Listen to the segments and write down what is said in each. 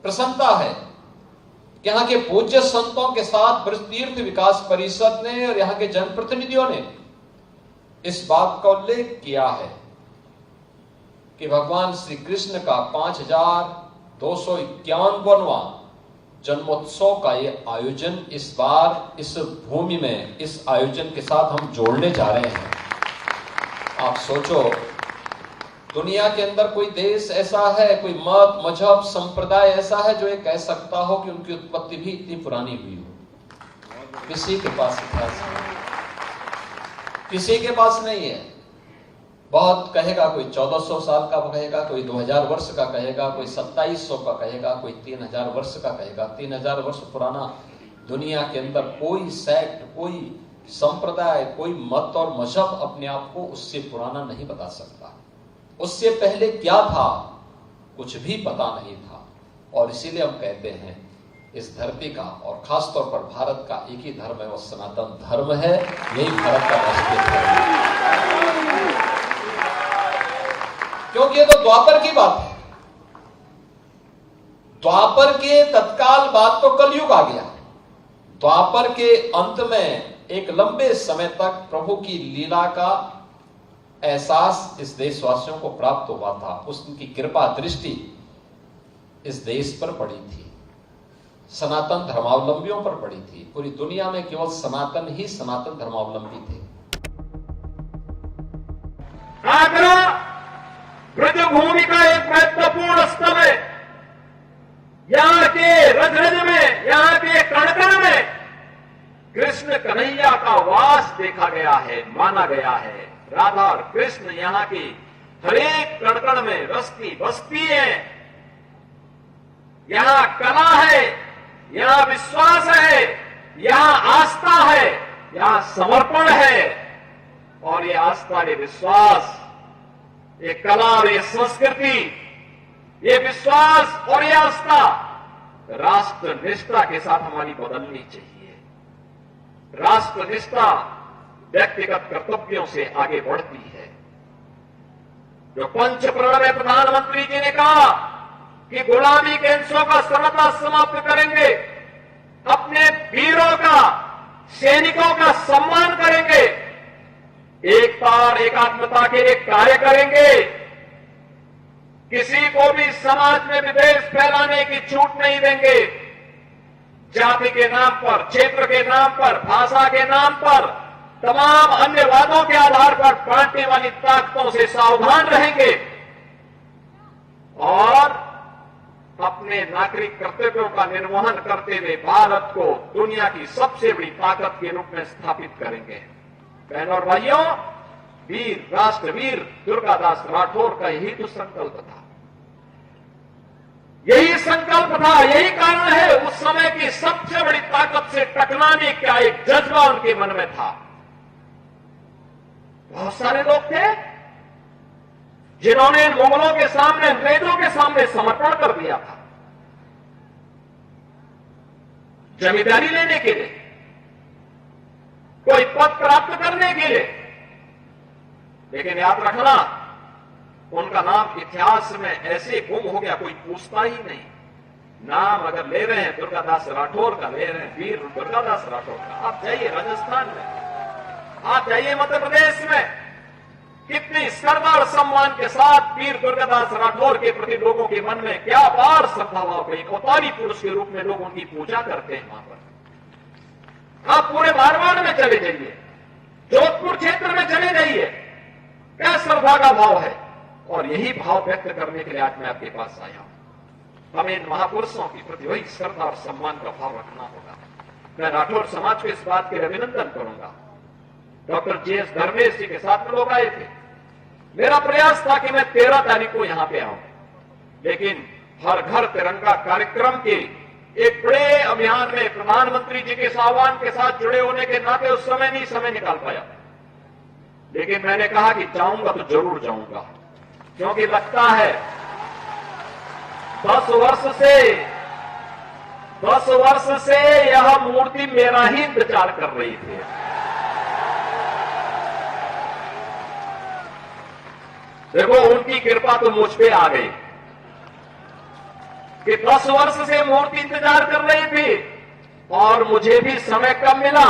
प्रसन्नता है। यहाँ के पूज्य संतों के साथ ब्रज तीर्थ विकास परिषद ने और यहाँ के जनप्रतिनिधियों ने इस बात का उल्लेख किया है कि भगवान श्री कृष्ण का 5251वां जन्मोत्सव का ये आयोजन इस बार इस भूमि में इस आयोजन के साथ हम जोड़ने जा रहे हैं। आप सोचो, दुनिया के अंदर कोई देश ऐसा है, कोई मत मजहब संप्रदाय ऐसा है जो ये कह सकता हो कि उनकी उत्पत्ति भी इतनी पुरानी हुई हो? किसी के पास इतिहास नहीं, किसी के पास नहीं है। बहुत कहेगा, कोई 1400 साल का कहेगा, कोई 2000 वर्ष का कहेगा, कोई 2700 का कहेगा, कोई 3000 वर्ष का कहेगा। 3000 वर्ष पुराना दुनिया के अंदर कोई सेक्ट, कोई संप्रदाय, कोई मत और मजहब अपने आप को उससे पुराना नहीं बता सकता। उससे पहले क्या था, कुछ भी पता नहीं था। और इसीलिए हम कहते हैं इस धरती का और खासतौर पर भारत का एक ही धर्म है, वो सनातन धर्म है। यही भारत का राष्ट्रीय धर्म है। क्योंकि ये तो द्वापर की बात है। द्वापर के तत्काल बाद तो कलयुग आ गया। द्वापर के अंत में एक लंबे समय तक प्रभु की लीला का एहसास इस देशवासियों को प्राप्त हुआ था। उसकी कृपा दृष्टि इस देश पर पड़ी थी, सनातन धर्मावलंबियों पर पड़ी थी। पूरी दुनिया में केवल सनातन ही सनातन धर्मावलंबी थे। आगरा ब्रजभूमि का एक महत्वपूर्ण स्थल है। यहाँ के रज रज में, यहाँ के कण कण में कृष्ण कन्हैया का वास देखा गया है, माना गया है। राधा और कृष्ण यहाँ की हरेक कण कण में रसती बसती है। यहाँ कला है, यहाँ विश्वास है, यहाँ आस्था है, यहाँ समर्पण है। और ये आस्था, ये विश्वास, ये कला और ये संस्कृति, ये विश्वास और ये आस्था राष्ट्र निष्ठा के साथ हमारी बदलनी चाहिए। राष्ट्र निष्ठा व्यक्तिगत कर्तव्यों से आगे बढ़ती है। जो पंच प्रण में प्रधानमंत्री जी ने कहा कि गुलामी के अंशों का सर्वथा समाप्त करेंगे, अपने वीरों का, सैनिकों का सम्मान करेंगे, एकता और एकात्मता के लिए कार्य करेंगे, किसी को भी समाज में विद्वेष फैलाने की छूट नहीं देंगे। जाति के नाम पर, क्षेत्र के नाम पर, भाषा के नाम पर, तमाम अन्य वादों के आधार पर बांटने वाली ताकतों से सावधान रहेंगे और अपने नागरिक कर्तव्यों का निर्वहन करते हुए भारत को दुनिया की सबसे बड़ी ताकत के रूप में स्थापित करेंगे। बहनों और भाइयों, वीर राष्ट्रवीर दुर्गादास राठौर का यही तो संकल्प था, यही संकल्प था, यही कारण है उस समय की सबसे बड़ी ताकत से टकराने का एक जज्बा उनके मन में था। बहुत सारे लोग थे जिन्होंने मुगलों के सामने, अंग्रेजों के सामने समर्पण कर दिया था जमींदारी लेने के लिए, कोई पद प्राप्त करने के लिए। लेकिन याद रखना, उनका नाम इतिहास में ऐसे गुम हो गया, कोई पूछता ही नहीं। नाम अगर ले रहे हैं दुर्गादास राठौर का, ले रहे हैं वीर दुर्गादास राठौर का। आप जाइए राजस्थान में, आप जाइए मध्य प्रदेश में, कितनी श्रद्धा और सम्मान के साथ वीर दुर्गादास राठौर के प्रति लोगों के मन में क्या अपार श्रद्धा भाव को, एक अवतारी पुरुष के रूप में लोग उनकी पूजा करते हैं। वहां पर आप पूरे मारवाड़ में चले जाइए, जोधपुर क्षेत्र में चले जाइए, क्या श्रद्धा का भाव है। और यही भाव व्यक्त करने के लिए आज मैं आपके पास आया हूं। हमें इन महापुरुषों के प्रति वही श्रद्धा और सम्मान का भाव रखना होगा। मैं राठौर समाज को इस बात के लिए अभिनंदन करूंगा। Doctor JS. धर्मेश जी के साथ में लोग आए थे। मेरा प्रयास था कि मैं 13 तारीख को यहां पे आऊं, लेकिन हर घर तिरंगा कार्यक्रम के एक बड़े अभियान में प्रधानमंत्री जी के आह्वान के साथ जुड़े होने के नाते उस समय नहीं समय निकाल पाया। लेकिन मैंने कहा कि जाऊंगा तो जरूर जाऊंगा, क्योंकि लगता है 10 वर्ष से यह मूर्ति मेरा ही इंतजार कर रही थी। देखो, उनकी कृपा तो मुझ पे आ गई। कि 10 वर्ष से मूर्ति इंतजार कर रही थी और मुझे भी समय कम मिला,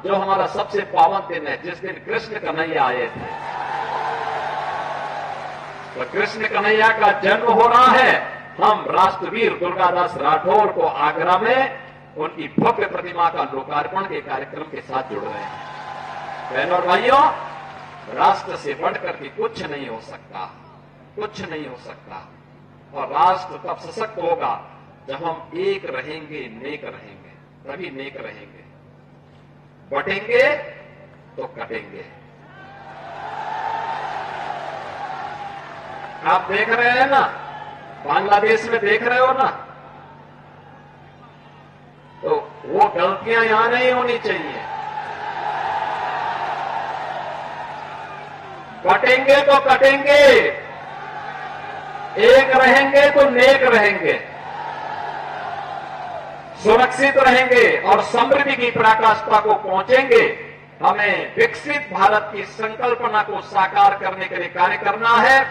जो हमारा सबसे पावन दिन है, जिस दिन कृष्ण कन्हैया आए थे। तो कृष्ण कन्हैया का जन्म हो रहा है। हम राष्ट्रवीर दुर्गादास राठौर को आगरा में उनकी भव्य प्रतिमा का लोकार्पण के कार्यक्रम के साथ जुड़ रहे हैं। बहनों और भाइयों, राष्ट्र से बढ़कर के कुछ नहीं हो सकता, कुछ नहीं हो सकता। और राष्ट्र तब सशक्त होगा जब हम एक रहेंगे, नेक रहेंगे, तभी नेक रहेंगे। बटेंगे तो कटेंगे। आप देख रहे हैं ना, बांग्लादेश में देख रहे हो ना, तो वो गलतियां यहां नहीं होनी चाहिए। बटेंगे तो कटेंगे, एक रहेंगे तो नेक रहेंगे, सुरक्षित रहेंगे और समृद्धि की पराकाष्ठा को पहुंचेंगे। हमें विकसित भारत की संकल्पना को साकार करने के लिए कार्य करना है।